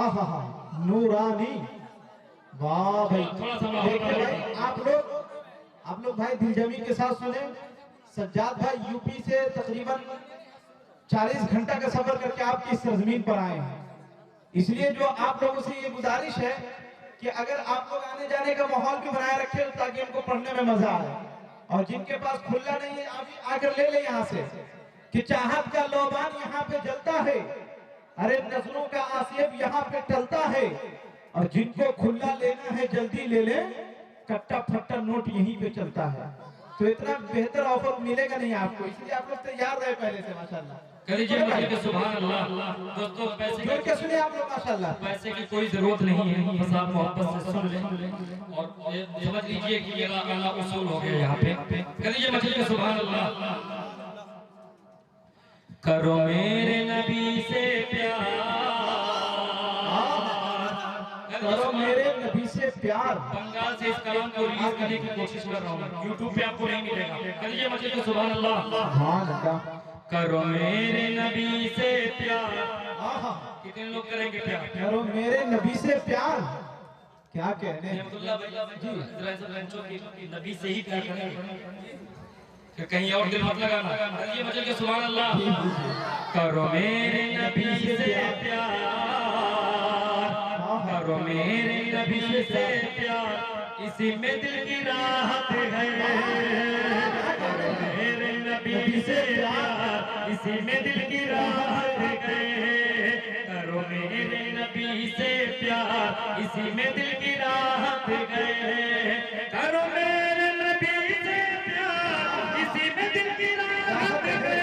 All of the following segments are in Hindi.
आहा हा, नूरानी। वाह भाई, देखिए भाई आप लोग भाई दिलजमी के साथ सुने। सज्जाद भाई यूपी से तकरीबन 40 घंटा का सफर करके आपकी इस सरजमीन पर आए हैं। इसलिए जो आप लोगों से ये गुजारिश है कि अगर आप लोग आने जाने का माहौल भी बनाए रखे ताकि उनको पढ़ने में मजा आए, और जिनके पास खुला नहीं है आप आकर ले ले यहाँ से, कि चाहत का लोबान यहाँ पे जलता है, अरे नजरों का आसिफ यहाँ पे टलता है, और जिनको खुला लेना है जल्दी ले ले, कट्टा फट्टा नोट यहीं पे चलता है। तो इतना बेहतर ऑफर मिलेगा नहीं आपको, इसलिए आप लोग तैयार रहे पहले से। माशाल्लाह सुभान अल्लाह। दोस्तों पैसे क्या सुने आप लोग, माशाल्लाह पैसे की कोई जरूरत नहीं है, बस आप मोहब्बत से सुन लें और समझ लीजिए कि ये अल्लाह उसूल हो गया यहाँ पे। करिए मछली के सुभान अल्लाह। करो मेरे नबी से प्यार, करो मेरे नबी से प्यार। बंगाल से इस कलाम को रिलीज करने की कोशिश कर रहा हूँ, यूट्यूब पे आपको नहीं मिलेगा। करिए मछली के सुभान अल्लाह। करो मेरे नबी से प्यार। कितने लोग करेंगे प्यार? करो मेरे नबी से प्यार। क्या कहने जी, नबी से ही प्यार करेंगे, फिर कहीं और दिल मत लगाना। करिए मचल के सुभान अल्लाह। करो मेरे नबी से प्यार, करो मेरे नबी से प्यार, इसी में दिल की राहत है। करो मेरे नबी से प्यार, इसी में दिल की राहत है। करो मेरे नबी से प्यार, इसी में दिल की राहत है। करो मेरे नबी से प्यार, इसी में दिल की राहत है।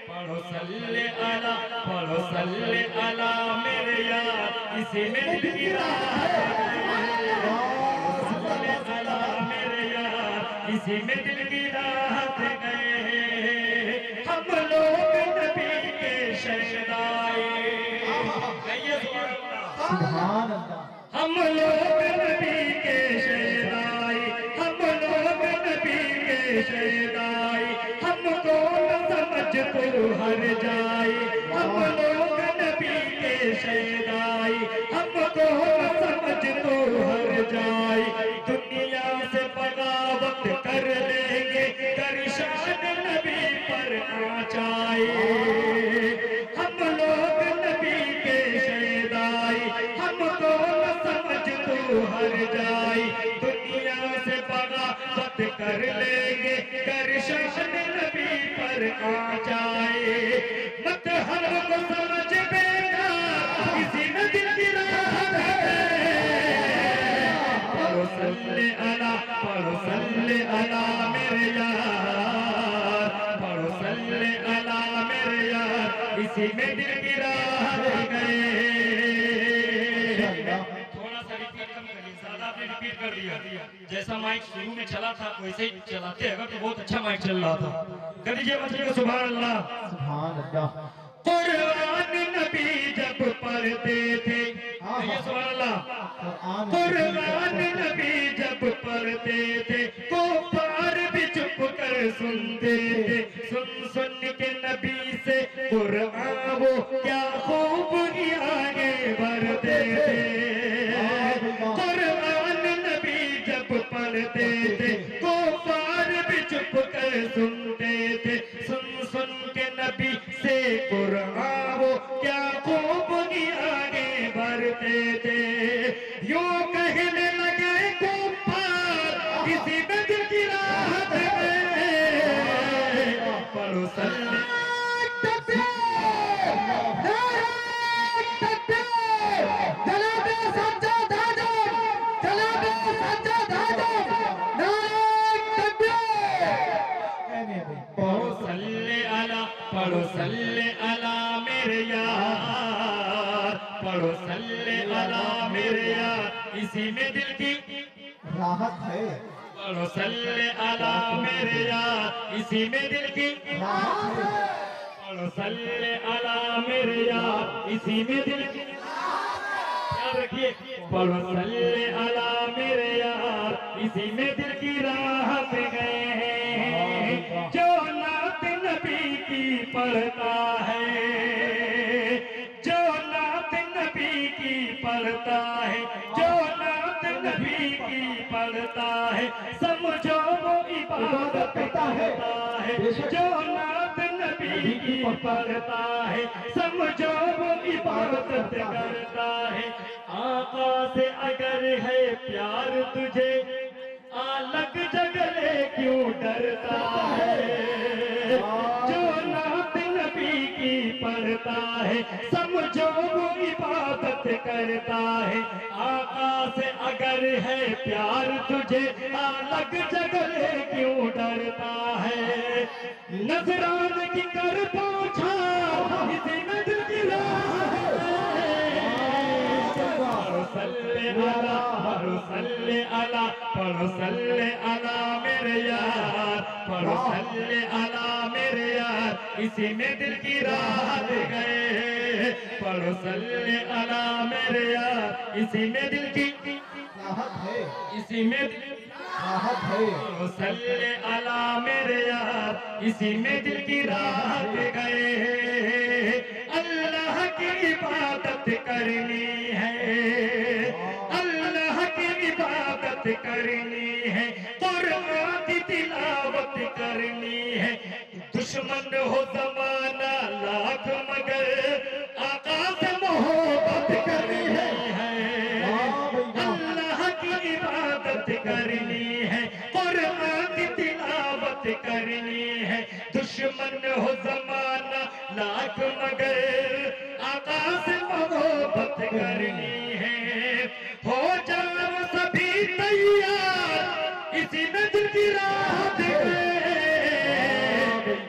पढ़ो सल्ले अला, पढ़ो सल्ले अला मेरे यार, इसी में दिल की राहत है। सल्ले अला मेरे यार, इसी में दिल की राहत गए। हम लोग नबी के शहदाए, सुभान अल्लाह। हम लोग नबी के शहदाए, हम लोग नबी के शहदाए, हमको न समझ तो हर जाए। हम लोग नबी के शहदाए, हमको न समझ तो हर जाए। दुनिया से बगावत कर लेंगे, कर शान नबी पर आचाए। हम लोग नबी के शहदाए, हमको न समझ तो हर जाए। दुनिया से बगावत कर लेंगे, कर शान नबी पर आचाए। मत हमको समझ बेटा, किसी में दिल की राहत है। पढ़ो सल्ले अला, पढ़ो सल्ले अला मेरे यार, पढ़ो सल्ले अला मेरे यार, इसी में दिल की राहत गए। थोड़ा सा रिपीट कम करिए, ज्यादा आपने रिपीट कर दिया। जैसा माइक शुरू में चला था वैसे ही चलाते अगर तो बहुत अच्छा माइक चल रहा था। कर दीजिए मछली को सुभान अल्लाह। सुभान अल्लाह। कुरान नबी जब पढ़ते थे, सुभान अल्लाह। कुरान नबी जब पढ़ते थे, तो पार भी चुप कर सुनते थे। सुन सुन के नबी से कुरान वो क्या खूब आगे बढ़ते थे। कुरान नबी जब पढ़ते थे, तो पार भी चुप कर सुनते थे। सुन सुन के नबी से कुरान वो क्या खूब आगे बढ़ते थे। यूं कहने लगे कुफार, इसी में दिल की राहत है। पढ़ो सल्ले पढ़ो सल्ले अला मेरे यार, पढ़ो सल्ले अला मेरे यार, इसी में दिल की राहत है। पढ़ो सल्ले अला मेरे यार, इसी में दिल की राहत है। पढ़ो सल्ले अला मेरे यार, इसी में दिल की याद रखिए। पढ़ो सल्ले अला मेरे यार, इसी में दिल की राहत गए हैं। जो नात नबी की पढ़ता है, जो नात पढ़ता है, जो नात नबी की पढ़ता है, समझो वो इबादत करता है। जो नात नबी की पढ़ता है, समझो वो इबादत करता है। आका से अगर है प्यार तुझे, अलग जगले क्यों डरता है। जो नात नबी की पढ़ता है, समझो वो इबादत करता है। आका से अगर है प्यार तुझे, अलग जगले क्यों डरता है। नजरान की कर पहुंचा इसी में दिल की राह है। सल्ले अला, पढ़ो सल्ले अला, पढ़ो सल्ले अला मेरे यार, पढ़ो सल्ले अला मेरे यार, इसी में दिल की राहत गए। पढ़ो सल्ले अला मेरे यार, इसी में दिल की राहत है, इसी में राहत है। पढ़ो सल्ले अला मेरे यार, इसी में दिल की राहत गए। अल्लाह की इबादत करनी है, अल्लाह की इबादत करनी है, कुरान की तिलावत करनी है। दुश्मन हो जमाना लाख मगर आका से मोहब्बत करनी है। अल्लाह की इबादत करनी है, कुरान की तिलावत करनी है। दुश्मन हो जमाना लाख मगर आका से मोहब्बत करनी है। हो जाओ सभी तैयार, इसी में दिल की राहत है।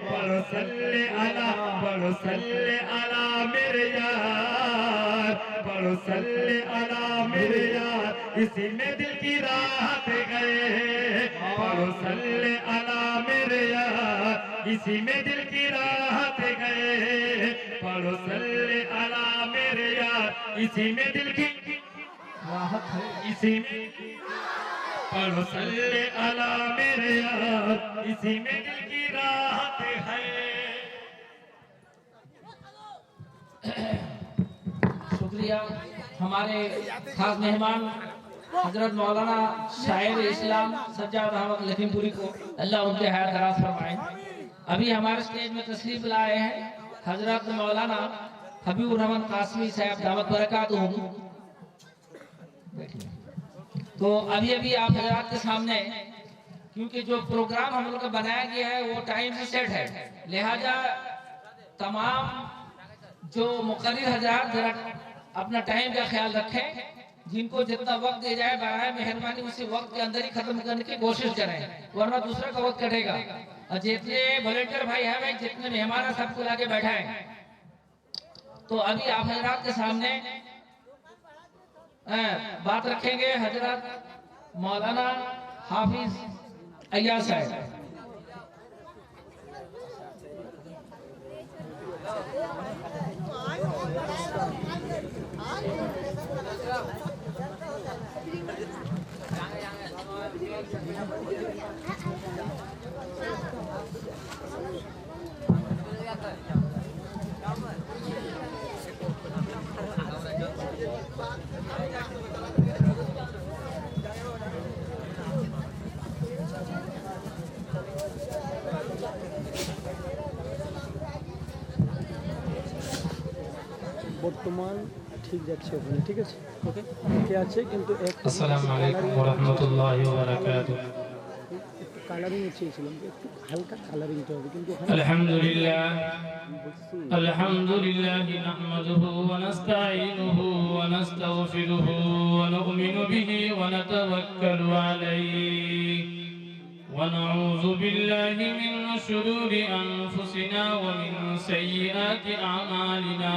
पढ़ो सल्ले अला, पढ़ो सल्ले अला मेरे यार, पढ़ो सल्ले अला मेरे यार, इसी में दिल की राहत गए। पढ़ो सल्ले अला मेरे यार, इसी में दिल की राहत गए। पढ़ो सल्ले अला मेरे यार, इसी में दिल की राहत है। इसी में पढ़ो सल्ले अला मेरे यार, इसी में दिल की राहत है। शुक्रिया। हमारे खास मेहमान हजरत मौलाना शायर इस्लाम सज्जाद अहमद लखीमपुरी को अल्लाह उनके हयात दराज फरमाए। अभी हमारे स्टेज में तशरीफ लाए हैं हजरत मौलाना हबीबुर रहमान कासमी साहब दावत बरकातुहू। तो अभी अभी आप हजरात के सामने, क्योंकि जो प्रोग्राम हम लोग का बनाया गया है वो टाइम से सेट है, लिहाजा तमाम जो मुकर्रिर हजरात जरा अपना टाइम का ख्याल रखें। जिनको जितना वक्त दिया जाए बराए मेहरबानी उसी वक्त के अंदर ही खत्म करने की कोशिश करें, वरना दूसरा का वक्त कटेगा। और जितने वॉलंटियर भाई हैं, भाई जितने मेहमान हैं सबको लाके बैठाएं। तो अभी आप हजरात के सामने बात रखेंगे हजरत मौलाना हाफिज अय्याज साहब। বর্তমান ঠিক যাচ্ছে ওখানে, ঠিক আছে, ওকে ঠিক আছে, কিন্তু আসসালামু আলাইকুম ওয়া রাহমাতুল্লাহি ওয়া বারাকাতুহু। একটু কালারিং চেয়েছিলাম, একটু হালকা কালারিংটা হবে, কিন্তু ওখানে আলহামদুলিল্লাহ আলহামদুলিল্লাহি নাহমাদুহু ওয়া নাস্তাঈনুহু ওয়া নাস্তাগফিরুহু ওয়া নু'মিনু বিহি ওয়া নাতাওয়াক্কালু আলাইহি ওয়া নাউযু বিল্লাহি মিন শুরুরি আনফুসিনা ওয়া মিন সাইয়্যাতি আমালিনা।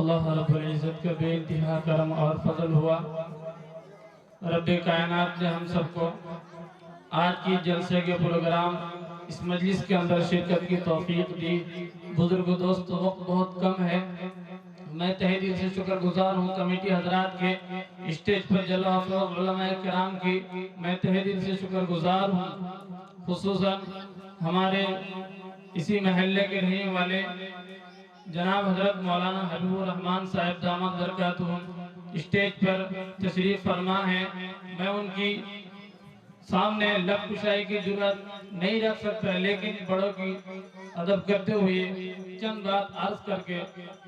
अल्लाह रब्बुल इज़्ज़त का बेइंतहा करम और फजल हुआ। रब कायनात ने हम सबको आज की जलसे के प्रोग्राम इस मजलिस के अंदर शिरकत की तौफीक दी। बुजुर्ग दोस्त, वक्त बहुत कम है। मैं तहे दिल से शुक्रगुजार हूँ कमेटी हजरात के, स्टेज पर जलवा अफरोज़ उलमाए किराम की मैं तहे दिल से शुक्रगुजार हूँ। खुसूसन हमारे इसी महल्ले के रहने वाले जनाब हजरत मौलाना हबीबुर रहमान साहब दामद बरकातुहुम स्टेज पर तशरीफ फरमा है। मैं उनकी सामने लब कुशाई की जुर्रत नहीं रख सकता, लेकिन बड़ों की अदब करते हुए चंद बात अर्ज करके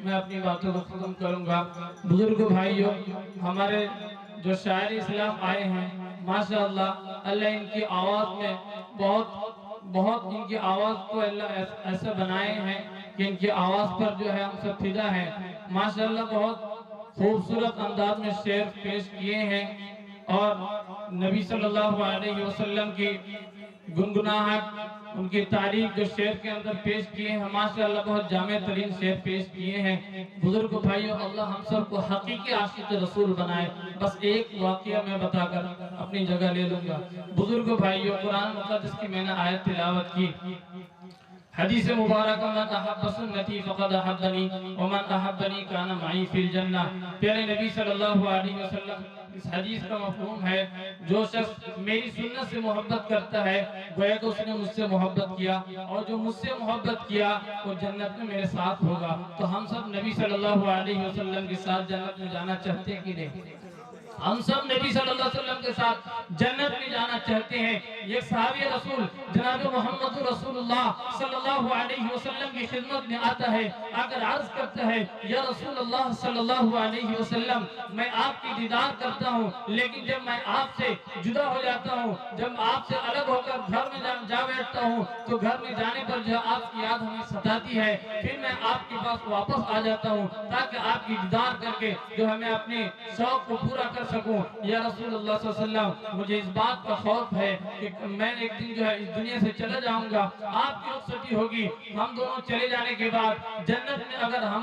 मैं अपनी बातों को खत्म करूंगा। बुजुर्ग भाइयों, हमारे जो शायर इस्लाम आए हैं माशाअल्लाह, अल्लाह इनकी आवाज़ में बहुत इनकी आवाज़ को अल्लाह ऐसा बनाए हैं कि इनकी आवाज़ पर जो है हम सब फिदा हैं। माशाअल्लाह बहुत खूबसूरत अंदाज में शेर पेश किए हैं और नबी सल्लल्लाहु अलैहि वसल्लम की गुनगुनाहट, उनकी तारीफ जो शेर के अंदर पेश किए हैं माशाअल्लाह बहुत जामे तरीन शेर पेश किए हैं। बुजुर्ग भाइयों, अल्लाह हम सब को हकीकी आशिक रसूल बनाए। बस एक वाक़या मैं बताकर अपनी जगह ले लूंगा। बुजुर्ग भाइयों, कुरान मुक़द्दस की मैंने आयत तिलावत की, हदीस मुबारक मन अहब्ब सुन्नती फ़क़द अहब्बनी व मन अहब्बनी कान मई फिल जन्ना। प्यारे नबी सल्लल्लाहु अलैहि वसल्लम इस हदीस का मफ़हूम है, जो शख्स मेरी सुन्नत से मोहब्बत करता है गोया कि उसने मुझसे मोहब्बत किया, और जो मुझसे मोहब्बत किया वो जन्नत में मेरे साथ होगा। तो हम सब नबी सल्लल्लाहु अलैहि वसल्लम के साथ जन्नत में जाना चाहते हैं कि नहीं? हम सब नबी सल्लल्लाहु अलैहि वसल्लम के साथ जन्नत में जाना चाहते हैं। ये सहाबी रसूल जनाब मोहम्मद रसूलुल्लाह सल्लल्लाहु अलैहि वसल्लम की खिदमत में आता है, आकर अर्ज करता है, या रसूलुल्लाह सल्लल्लाहु अलैहि वसल्लम, मैं आपकी दीदार करता हूँ, लेकिन जब मैं आपसे जुदा हो जाता हूँ, जब आपसे अलग होकर घर में जा बैठता हूँ, तो घर में जाने पर जो आपकी याद हमें सताती है। फिर मैं आपके पास वापस आ जाता हूँ ताकि आपकी दीदार करके जो है मैं अपने शौक को पूरा कर सकूं। या रसूलुल्लाह सल्लल्लाहु अलैहि वसल्लम, मुझे इस बात का खौफ है कि मैं एक दिन जो है इस दुनिया से चला जाऊंगा, आपकी रुखसती होगी, हम दोनों चले जाने के बाद जन्नत में अगर हम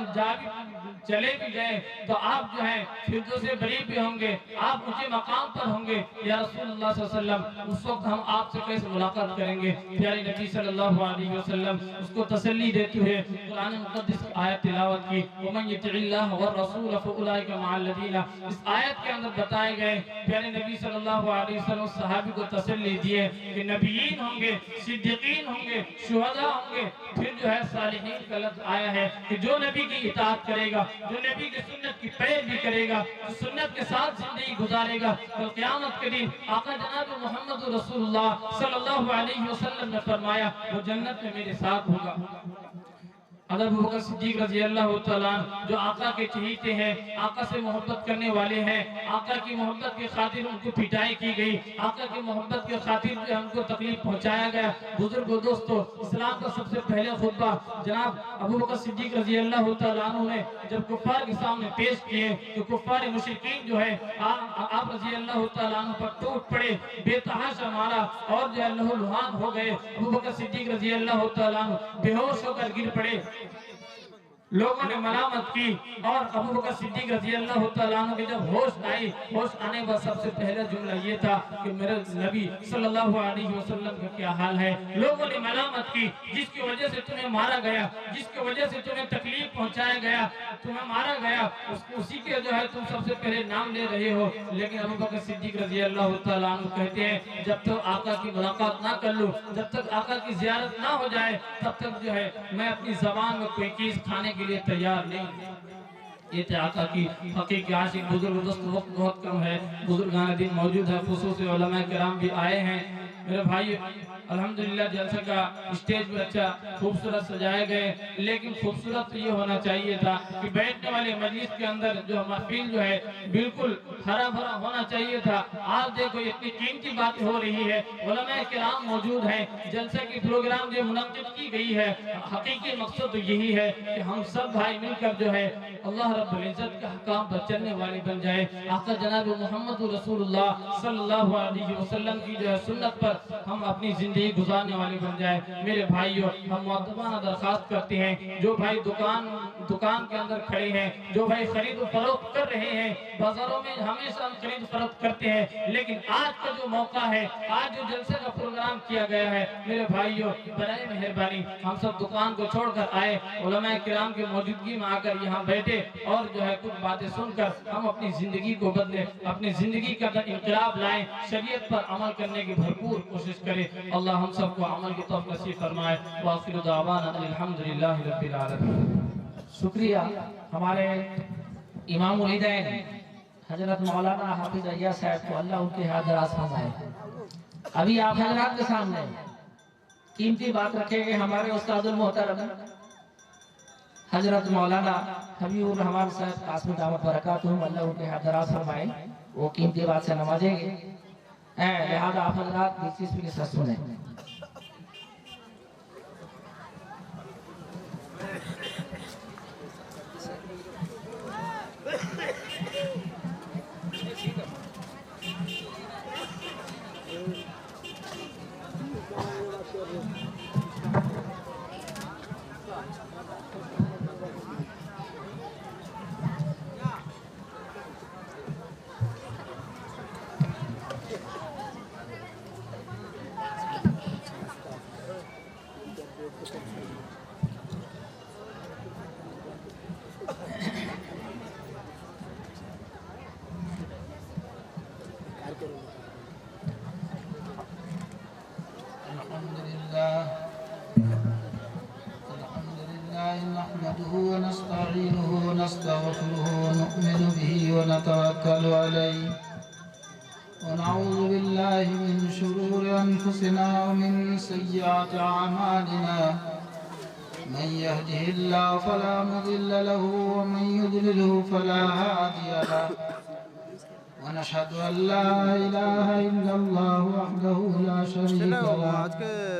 चले भी गए तो आप जो है फिरदौस बरी भी होंगे, आप ऊंचे मकाम पर होंगे। या रसूलुल्लाह सल्लल्लाहु अलैहि वसल्लम, उस वक्त हम आपसे कैसे मुलाकात करेंगे? प्यारे नबी सल्लल्लाहु अलैहि वसल्लम उसको तसल्ली देते हुए कुरान मुक़द्दस की आयत तिलावत की, वमन युतिइल्लाह व रसूल फउलाइका मअल्लज़ीना। इस आयत के अंदर बताए गए प्यारे नबी सल्लल्लाहु अलैहि वसल्लम सहाबी को तसल्ली दिए कि नबीयीन होंगे, सिद्दीकीन होंगे, शुहदा होंगे, फिर जो है सालिहीन का लफ्ज़ आया है कि जो नबी की इताअत करेगा, जो नबी की सुन्नत की पैरवी करेगा, जो सुन्नत के साथ जिंदगी गुजारेगा, तो क़यामत के दिन आका जनाब मोहम्मद रसूलुल्लाह सल्लल्लाहु अलैहि वसल्लम ने फरमाया वो जन्नत में मेरे साथ होगा। अबू बकर सिद्दीक रज़ी अल्लाह तआला जो आका के चहीते हैं, आका से मोहब्बत करने वाले हैं, आका की मोहब्बत की खातिर उनको पिटाई की गई, आका की मोहब्बत की खातिर उनको तकलीफ पहुंचाया गया। बुजुर्गों दोस्तों, इस्लाम का सबसे पहले खुतबा जनाब अबू बकर सिद्दीक रज़ी अल्लाह तआला ने जब कुफ्फार के सामने पेश किए तो कुफ्फार मुशरिकीन जो है आप रज़ी अल्लाह तआला पर टूट पड़े, बेतहाशा मारा और जो है लहूलुहान हो गए। अबू बकर सिद्दीक रज़ी अल्लाह तआला बेहोश होकर गिर पड़े। लोगों ने मलामत की और अबू बकर सिद्दीक रज़ी अल्लाह तआला अन्हु के जब होश आई, होश आने पर सबसे पहला जुमला ये था कि मेरे नबी सल्लल्लाहु अलैहि वसल्लम का क्या हाल है। लोगों ने मलामत की, जिसकी वजह से तुम्हें मारा गया, जिसकी वजह से तुम्हें तकलीफ पहुंचाया गया, तुम्हें मारा गया, उसी के जो है तुम सबसे पहले नाम ले रहे हो। लेकिन अबू बकर सिद्दीक रज़ी अल्लाह तआला अन्हु कहते हैं जब तक आका की मुलाकात ना कर लूं, जब तक आका की ज़ियारत ना हो जाए, तब तक जो है मैं अपनी ज़बान में कोई चीज़ खाने के लिए तैयार नहीं। ये थे आका की हकीकी आशिक बुजुर्ग। दोस्तों वक्त बहुत कम है, बुजुर्गान दिन मौजूद है, खुसूसी उलमा किराम भी आए हैं। मेरे भाई अल्हम्दुलिल्लाह जलसे का स्टेज भी अच्छा खूबसूरत सजाए गए, लेकिन खूबसूरत तो ये होना चाहिए था कि बैठने वाले मजलिस के अंदर जो महफिल जो है बिल्कुल हरा भरा होना चाहिए था। आज देखो इतनी कीमती बात हो रही है, उलमा किराम मौजूद हैं, जलसे की प्रोग्राम जो मुनक्किद की गई है, हकीकी मकसद तो यही है कि हम सब भाई मिलकर जो है अल्लाह रब्बुल इज्जत के हकाम पर चलने वाले बन जाए। आका जनाब मोहम्मद रसूलुल्लाह सल्लल्लाहु अलैहि वसल्लम की जो है सुन्नत पर हम अपनी जिंदगी गुजारने वाले बन जाए। मेरे भाइयों, हम मुअद्दबाना दरखास्त करते हैं, जो भाई दुकान के अंदर खड़े हैं, जो भाई खरीद फरोख्त कर रहे हैं, बाजारों में हमेशा हम खरीद फरोख्त करते हैं, लेकिन आज का जो मौका है, आज जो जलसे का प्रोग्राम किया गया है, मेरे भाइयों बराए मेहरबानी हम सब दुकान को छोड़कर आए, उलमा किराम की मौजूदगी में आकर यहाँ बैठे और जो है कुछ बातें सुनकर हम अपनी जिंदगी को बदले, अपनी जिंदगी का इंकलाब लाएं, शरीयत पर अमल करने की भरपूर कोशिश करें। अल्लाह हम सबको अमल की तौफीक नसीब फरमाए। व आखिरु दावाना अल्हम्दुलिल्लाहि रब्बिल आलमीन। शुक्रिया हमारे इमाम उल-हिदैन हजरत मौलाना हाफिज अय्या साहब को, अल्लाह उनके हाथ दराज फरमाए। अभी आप हजरात के सामने कीमती बात रखेंगे हमारे उस्तादुल मोहतरम हजरत मौलाना हबीबुर रहमान साहब कासिम दामत बरकातुहू, अल्लाह उनके हाथ दराज फरमाए, वो कीमती बात से नवाजेंगे। लिहाजा आप हजरात दिलचस्पी के साथ सुने। नहमदुहु व नस्तईनुहु व नस्तगफिरुहु व नु'मिनु बिही व नतवक्कलु अलैहि व नऊज़ु बिल्लाहि मिन शुरूरि अनफुसिना व मिन सय्यिआति अअमालिना मन यहदिहिल्लाहु फला मुदिल्ल लहु व मन युद्लिलहु फला हादिय लहु व नशहदु अन ला इलाहा इल्लल्लाहु वहदहु ला शरीका लहु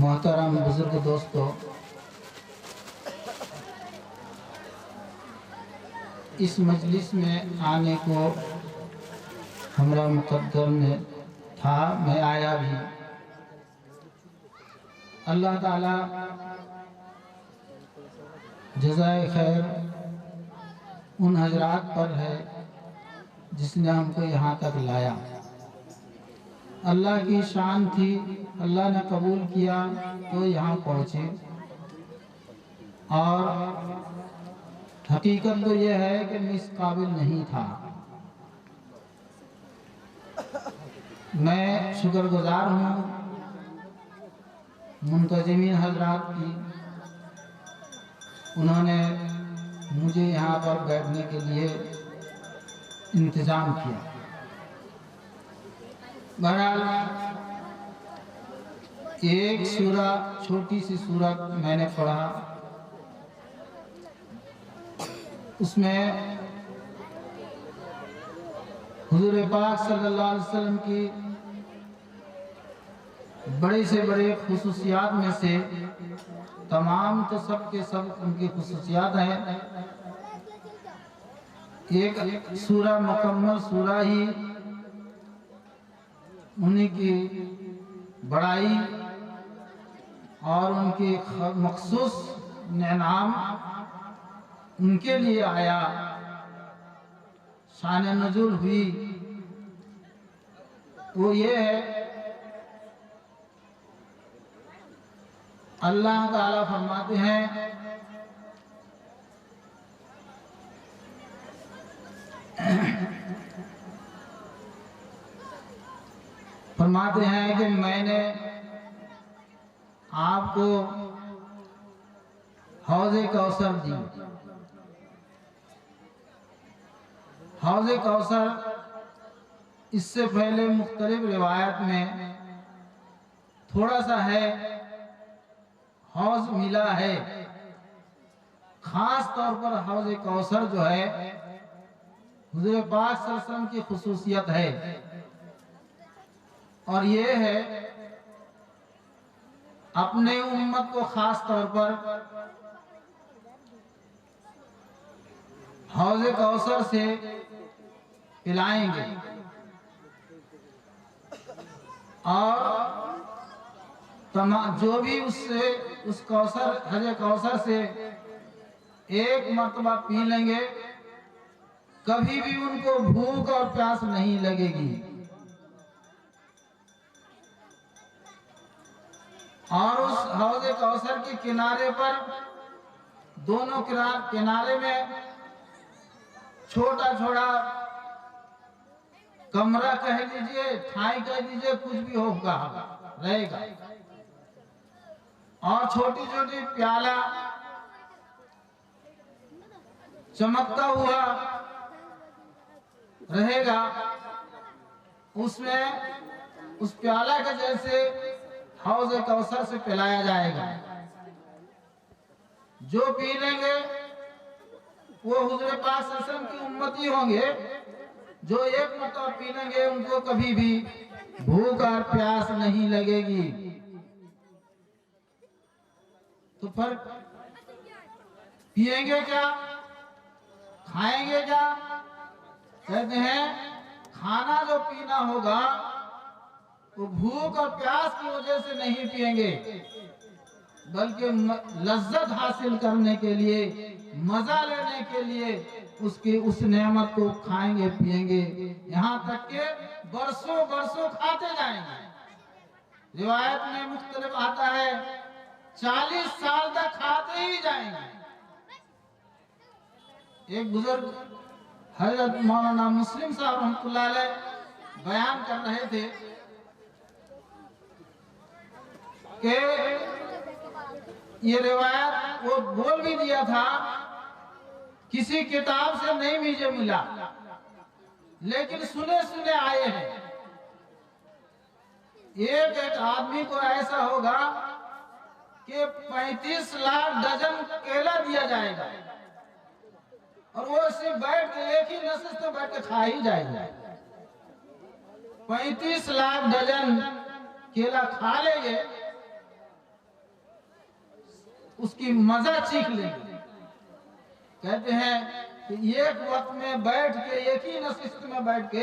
मोहतरम बुजुर्ग दोस्तों, इस मजलिस में आने को हमरा मुकद्दर में था, मैं आया भी। अल्लाह ताला जज़ाए खैर उन हजरात पर है जिसने हमको यहाँ तक लाया। अल्लाह की शान थी, अल्लाह ने कबूल किया तो यहाँ पहुँचे। और हकीकत तो यह है कि मैं इस काबिल नहीं था। मैं शुक्रगुजार हूँ मुंतजिमीन हजरात की, उन्होंने मुझे यहाँ पर बैठने के लिए इंतज़ाम किया। बहरहाल एक सूरा, छोटी सी सूरत मैंने पढ़ा, उसमें हुजूर पाक सल्लल्लाहु अलैहि वसल्लम की बड़े से बड़े खुसूसियात में से, तमाम तो सब के सब उनकी खुसूसियात हैं, एक सूरा मुकम्मल सूरा ही उन्हीं की बड़ाई और उनके मखसूस इनाम उनके लिए आया, शान नुज़ूल हुई। वो ये है, अल्लाह ताला फरमाते हैं कि मैंने आपको हौज़े कौसर दी। हौज़े कौसर इससे पहले मुख्तलिफ रिवायत में थोड़ा सा है, हौज़ मिला है। खास तौर पर हौज़े कौसर जो है हुज़ूर पाक सल्लल्लाहु अलैहि वसल्लम की खुसूसियत है, और ये है अपने उम्मत को खास तौर पर हौज़े कौसर से पिलाएंगे, और जो भी उससे उस कौसर, हौज़े कौसर से एक मर्तबा पी लेंगे, कभी भी उनको भूख और प्यास नहीं लगेगी। और उस हौज़े कौसर के किनारे पर, दोनों किनारे में छोटा छोटा कमरा कह लीजिए, ठाई कह लीजिए, कुछ भी होगा रहेगा, और छोटी छोटी प्याला चमकता हुआ रहेगा। उसमें उस प्याला के जैसे हौज़े कौसर से पिलाया जाएगा। जो पी लेंगे वो हुज़ूर पाक सल्लल्लाहु अलैहि वसल्लम की उम्मती होंगे। जो एक मरतबा पी लेंगे उनको कभी भी भूख और प्यास नहीं लगेगी। तो फिर पिएंगे क्या, खाएंगे क्या? कहते हैं खाना जो पीना होगा वो भूख और प्यास की वजह से नहीं पिएंगे, बल्कि लज्जत हासिल करने के लिए, मजा लेने के लिए उसकी उस नेमत को खाएंगे पिएंगे, यहाँ तक के बरसों बरसों खाते जाएंगे। रिवायत में मुख्तलिफ आता है 40 साल तक खाते ही जाएंगे। एक बुजुर्ग हजरत मौलाना मुस्लिम साहब रहमतुल्लाह अलैह बयान कर रहे थे कि ये रिवायत वो बोल भी दिया था, किसी किताब से नहीं मुझे मिला, लेकिन सुने सुने आए हैं। एक आदमी को ऐसा होगा कि 35 लाख डजन केला दिया जाएगा, और वो सिर्फ बैठ के एक ही नशिस्त में बैठ के खा ही जाएगा। 35 लाख डजन केला खा लेंगे, उसकी मजा चीख लेंगे। कहते हैं कि एक वक्त में बैठ के, एक ही नशिस्त में बैठ के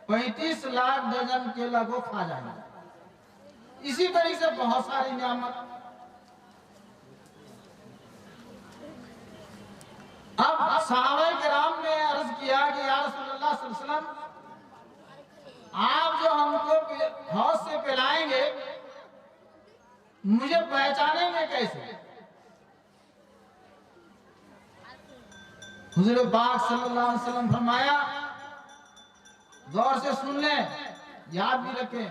35 लाख डजन केला को खा जाएंगे। इसी तरीके से बहुत सारी नियामत। अब सहाबाए किराम ने अर्ज किया कि या रसूलल्लाह सल्लल्लाहु अलैहि वसल्लम, आप जो हमको हौज से पिलाएंगे मुझे पहचानेंगे कैसे? हुजूर पाक सल्लल्लाहु अलैहि वसल्लम फरमाया, गौर से सुन ले, याद भी रखें,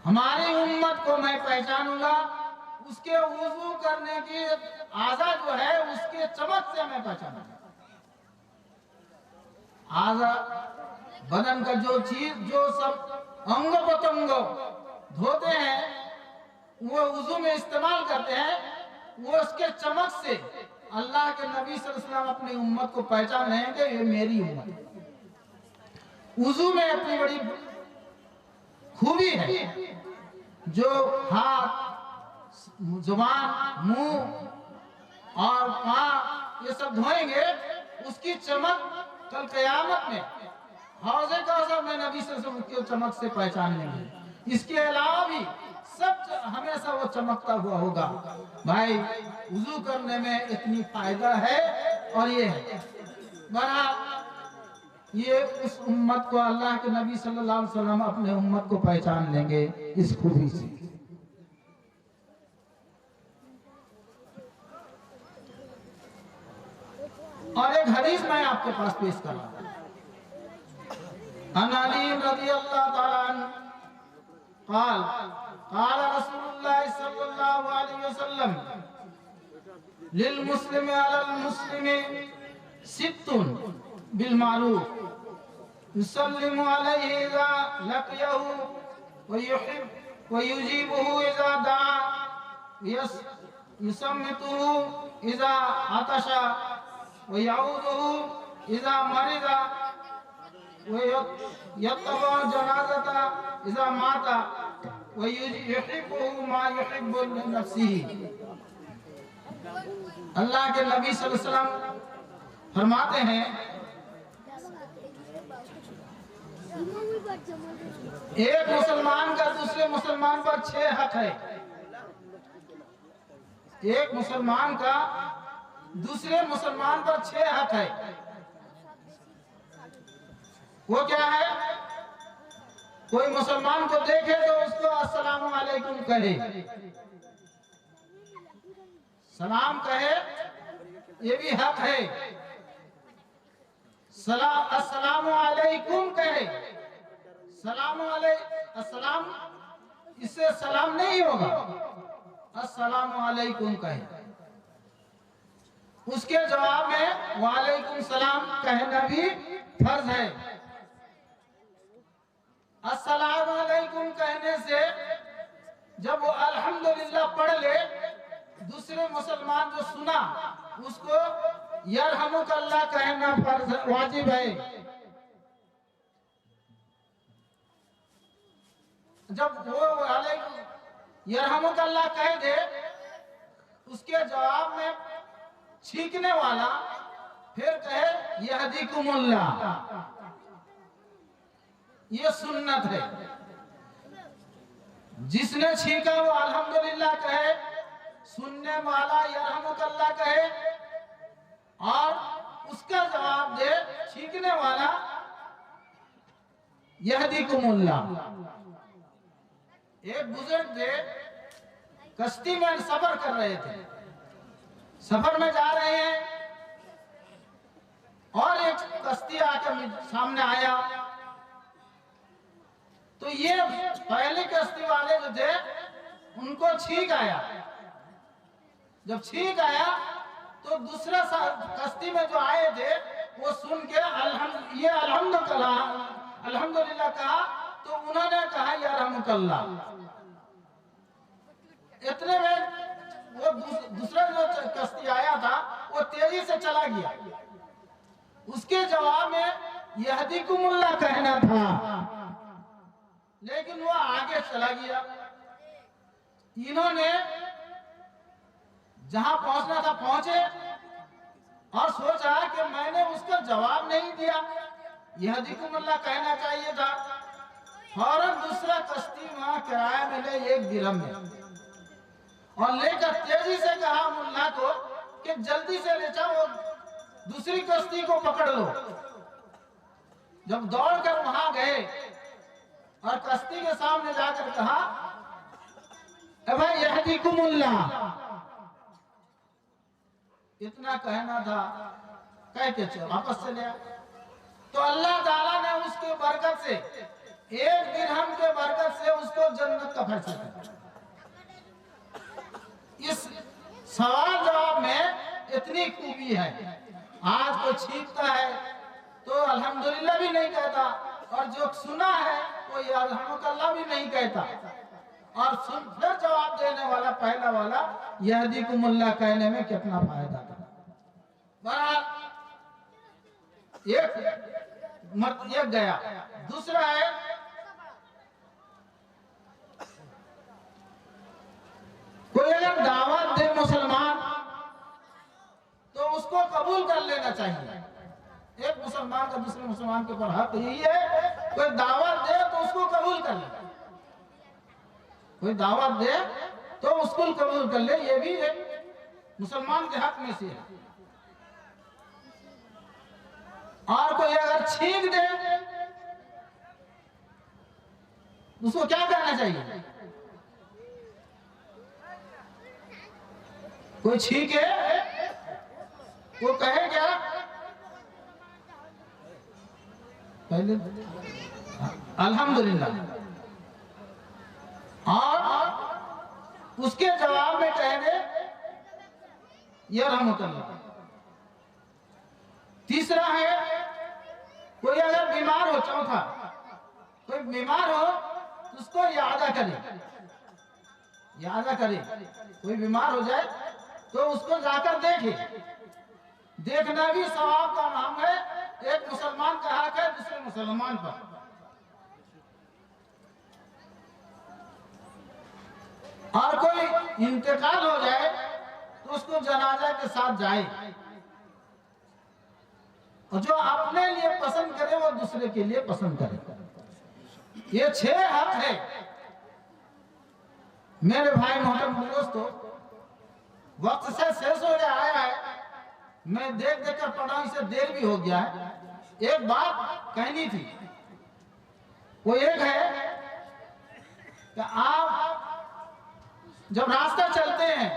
हमारी उम्मत को मैं पहचानूंगा उसके वुजू करने की आजा जो है उसके चमक से मैं पहचानूंगा। आजा बदन का जो चीज, जो सब अंग पतंग धोते हैं, वो वुजू में इस्तेमाल करते हैं, वो उसके चमक से अल्लाह के नबी सल्लल्लाहु अलैहि वसल्लम अपनी उम्मत को पहचान रहे हैं कि ये मेरी उम्मत है। वुजू में अपनी बड़ी खूबी है, जो हाथ, जुबान, मुंह और पांव ये सब धोएंगे, उसकी चमक कल क़यामत में हौज़े कौसर में नबी सल्लल्लाहु अलैहि वसल्लम की चमक से पहचान लेंगे। इसके अलावा भी सब हमेशा वो चमकता हुआ होगा। भाई वुजू करने में इतनी फायदा है और ये है बड़ा, ये उस उम्मत को अल्लाह के नबी सल्लल्लाहु अलैहि वसल्लम अपने उम्मत को पहचान लेंगे इस खूबी से। और एक हदीस मैं आपके पास पेश कर रहा हूं। अली रज़ियल्लाहु ताला अन्हु क़ाल क़ाल रसूलुल्लाह सल्लल्लाहु अलैहि वसल्लम लिल मुस्लिम अलल मुस्लिम सित्तुन बिल मारूफ युसल्लिमु अलैहि इज़ा लक़ियहु व युहिब व युजीबुहु इज़ा दआ युसम्मितुहु इज़ा अतशा व यऊदुहु इज़ा मरिदा व यत्तबअ जनाज़ता इज़ा माता व युहिब्बुहु मा युहिब्बु लिनफ्सिही। अल्लाह के नबी सल्लल्लाहु अलैहि वसल्लम फरमाते हैं, एक मुसलमान का दूसरे मुसलमान पर 6 हक है। एक मुसलमान का दूसरे मुसलमान पर 6 हक है। वो क्या है? कोई मुसलमान को देखे तो उसको अस्सलामु अलैकुम कहे, सलाम कहे, ये भी हक है। अस्सलामु अलैकुम कहे, अस्सलाम, इससे सलाम नहीं होगा, अस्सलामु अलैकुम कहे। उसके जवाब में वालेकुम सलाम कहना भी फर्ज है। अस्सलामु अलैकुम कहने से जब वो अल्हम्दुलिल्लाह पढ़ ले, दूसरे मुसलमान जो सुना उसको यरहमुकल्लाह कहना फर्ज वाजिब है। जब वो यरहमुकल्लाह कह दे, उसके जवाब में छींकने वाला फिर कहे यहदीकुमुल्लाह, ये सुन्नत है। जिसने छींका वो अल्हम्दुलिल्लाह कहे, सुनने वाला यरहमुकल्लाह कहे, और उसका जवाब दे छींकने वाला यहदीकुमुल्लाह। एक बुजुर्ग थे, कश्ती में सफर कर रहे थे, सफर में जा रहे हैं और एक कश्ती आकर सामने आया, तो ये पहले कश्ती वाले जो थे उनको छींक आया। जब छींक आया तो दूसरा कश्ती में जो आए थे वो सुन के अल्हम्दुलिल्लाह कहा, तो उन्होंने कहा यरहमुकल्लाह। इतने में वो दूसरा जो कश्ती आया था वो तेजी से चला गया, उसके जवाब में यहदीकुमुल्लाह कहना था, लेकिन वो आगे चला गया। इन्होंने जहां पहुंचना था पहुंचे और सोचा कि मैंने उसका जवाब नहीं दिया, यहदीकुमुल्लाह कहना चाहिए था। फौरन दूसरा कश्ती वहां किराया मिले 1 दिरहम में, और लेकर तेजी से कहा मुल्ला को कि जल्दी से ले जाओ, दूसरी कश्ती को पकड़ लो। जब दौड़कर वहां गए और कश्ती के सामने जाकर कहा, भाई यहदीकुमुल्लाह, इतना कहना था, कह के चल वापस चले आए। तो अल्लाह ताला ने उसके बरकत से, एक दिरहम के बरकत से उसको जन्नत का फैसला किया। इस सवाल जवाब में इतनी खूबी है। आज कोई छींकता है तो अल्हम्दुलिल्लाह भी नहीं कहता, और जो सुना है वो अल्हम्दुलिल्लाह भी नहीं कहता, और सुन फिर जवाब देने वाला पहला वाला यहदीकुमुल्लाह कहने में कितना फायदा था। बहरहाल एक गया। दूसरा है कोई अगर दावत दे मुसलमान तो उसको कबूल कर लेना चाहिए। एक मुसलमान का दूसरे मुसलमान के ऊपर हक यही है, कोई दावत दे तो उसको कबूल कर ले, कोई दावत दे तो उसको कबूल कर ले, ये भी एक मुसलमान के हक में से है। और कोई अगर छींक दे उसको क्या कहना चाहिए? कोई छींके वो कहे क्या? पहले अल्हम्दुलिल्लाह, और उसके जवाब में कह दे यरहमुकल्लाह। तीसरा है कोई अगर बीमार हो, चौथा कोई बीमार हो तो उसको यादा करे, यादा करे। कोई बीमार हो जाए तो उसको जाकर देखे, देखना भी सवाब का नाम है। एक मुसलमान का हक है दूसरे मुसलमान पर। और कोई इंतकाल हो जाए तो उसको जनाजा के साथ जाए, और जो अपने लिए पसंद करे वो दूसरे के लिए पसंद करे। ये 6 हक है मेरे भाई मोहतरम दोस्तों। वक्त से शेष हो गया आया है, मैं देख देख कर पढ़ा, इसे देर भी हो गया है। एक बात कहनी थी, वो एक है कि आप जब रास्ता चलते हैं,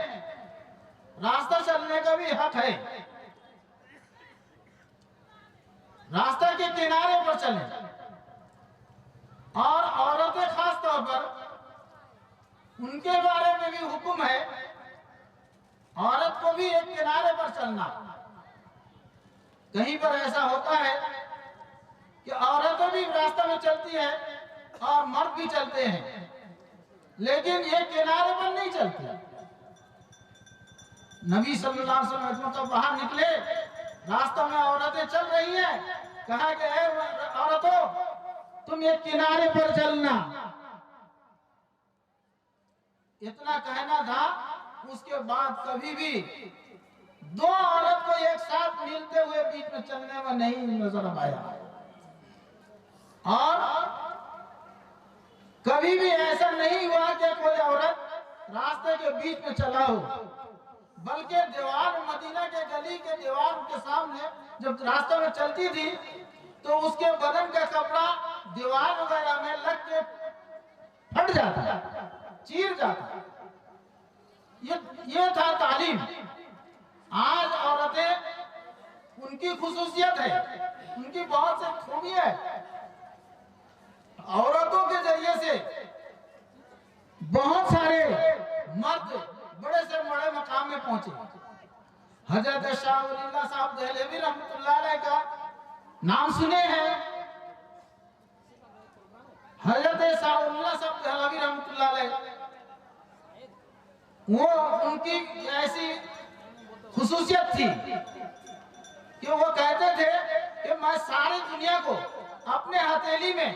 रास्ता चलने का भी हक है। रास्ता के किनारे पर चलें, और औरतें खास तौर पर उनके बारे में भी हुक्म है, औरत को भी एक किनारे पर चलना। कहीं पर ऐसा होता है कि औरतें भी रास्ता में चलती है और मर्द भी चलते हैं, लेकिन ये किनारे पर नहीं चलते। नबी सल्लल्लाहु अलैहि वसल्लम तो बाहर निकले, रास्ता में औरतें चल रही हैं, कहा कि ऐ औरतों तुम एक किनारे पर चलना। इतना कहना था। उसके बाद कभी भी 2 औरत को एक साथ मिलते हुए बीच में चलने में नहीं नजर आया, और कभी भी ऐसा नहीं हुआ कि कोई औरत रास्ते के बीच में चला हो, बल्कि दीवार मदीना के गली के दीवार के सामने जब रास्ते में चलती थी तो उसके बदन का कपड़ा दीवार वगैरह में लग के फट जाता, चीर जाता। ये था तालीम। आज औरतें, उनकी खुसूसियत है, उनकी बहुत सी खूबी है। औरतों के जरिए से बहुत सारे मर्द बड़े से बड़े मकाम में पहुंचे। हजरत शाह वलीउल्लाह साहब दहलवी रहमतुल्लाह अलैह का नाम सुने हैं। हजरत शाह वलीउल्लाह साहब दहलवी रहमतुल्लाह अलैह, वो उनकी ऐसी खुसूसियत थी कि वो कहते थे कि मैं सारी दुनिया को अपने हथेली में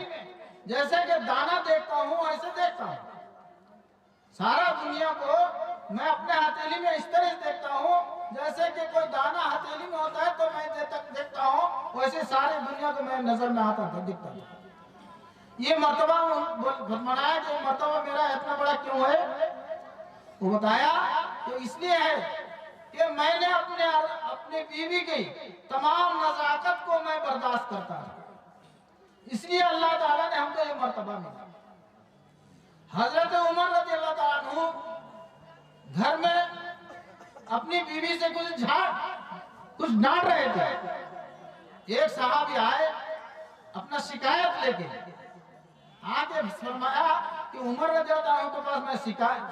जैसे कि दाना देखता हूँ ऐसे देखता हूँ। सारा दुनिया को मैं अपने हथेली में इस तरह देखता हूँ जैसे कि कोई दाना हथेली में होता है तो मैं देखता हूँ, वैसे सारी दुनिया को मैं नजर में आता था, दिखता था। ये मर्तबा फरमाया कि मर्तबा मेरा इतना बड़ा क्यों है? वो बताया तो इसलिए है कि मैंने अपने बीवी की तमाम नजाकत को मैं बर्दाश्त करता हूँ, इसलिए अल्लाह ताला ने हमको ये मर्तबा मिला। हजरत उमर रज़ी अल्लाह ताला अन्हु घर में अपनी बीवी से कुछ डांट रहे थे। एक साहब आए अपना शिकायत लेके, आके फरमाया कि उमर रज़ियल्लाहु अन्हु के पास मैं शिकायत